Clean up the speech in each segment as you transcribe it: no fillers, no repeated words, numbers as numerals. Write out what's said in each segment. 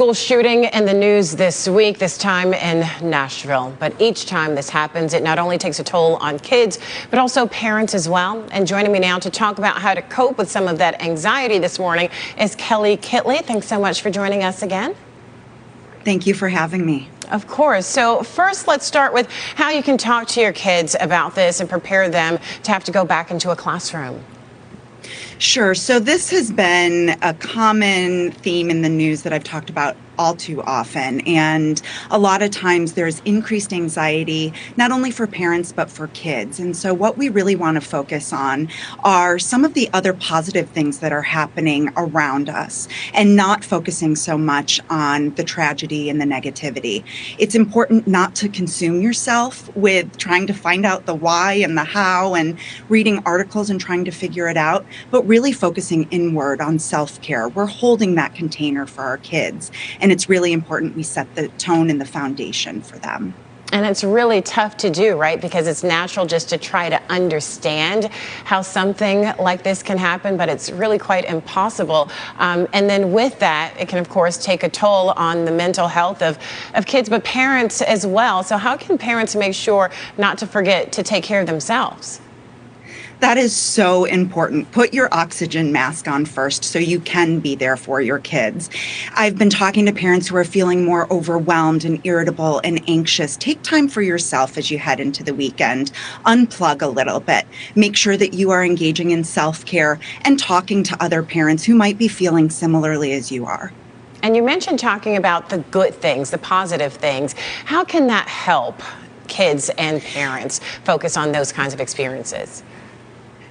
School shooting in the news this week, this time in Nashville. But each time this happens, it not only takes a toll on kids, but also parents as well. And joining me now to talk about how to cope with some of that anxiety this morning is Kelly Kitley. Thanks so much for joining us again. Thank you for having me. Of course. So first, let's start with how you can talk to your kids about this and prepare them to have to go back into a classroom. Sure. So this has been a common theme in the news that I've talked about all too often. And a lot of times there's increased anxiety, not only for parents, but for kids. And so what we really want to focus on are some of the other positive things that are happening around us and not focusing so much on the tragedy and the negativity. It's important not to consume yourself with trying to find out the why and the how and reading articles and trying to figure it out, but really focusing inward on self-care. We're holding that container for our kids, and it's really important we set the tone and the foundation for them. And it's really tough to do, right? Because it's natural just to try to understand how something like this can happen, but it's really quite impossible. And then with that, it can, of course, take a toll on the mental health of kids, but parents as well. So how can parents make sure not to forget to take care of themselves? That is so important. Put your oxygen mask on first so you can be there for your kids. I've been talking to parents who are feeling more overwhelmed and irritable and anxious. Take time for yourself as you head into the weekend. Unplug a little bit. Make sure that you are engaging in self-care and talking to other parents who might be feeling similarly as you are. And you mentioned talking about the good things, the positive things. How can that help kids and parents focus on those kinds of experiences?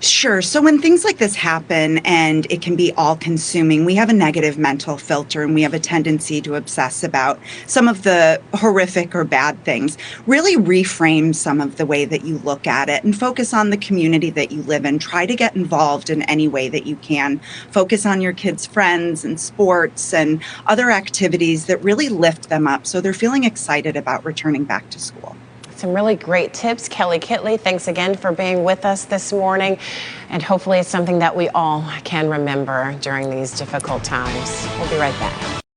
Sure. So when things like this happen and it can be all-consuming, we have a negative mental filter and we have a tendency to obsess about some of the horrific or bad things. Really reframe some of the way that you look at it and focus on the community that you live in. Try to get involved in any way that you can. Focus on your kids' friends and sports and other activities that really lift them up so they're feeling excited about returning back to school. Some really great tips. Kelly Kitley, thanks again for being with us this morning. And hopefully it's something that we all can remember during these difficult times. We'll be right back.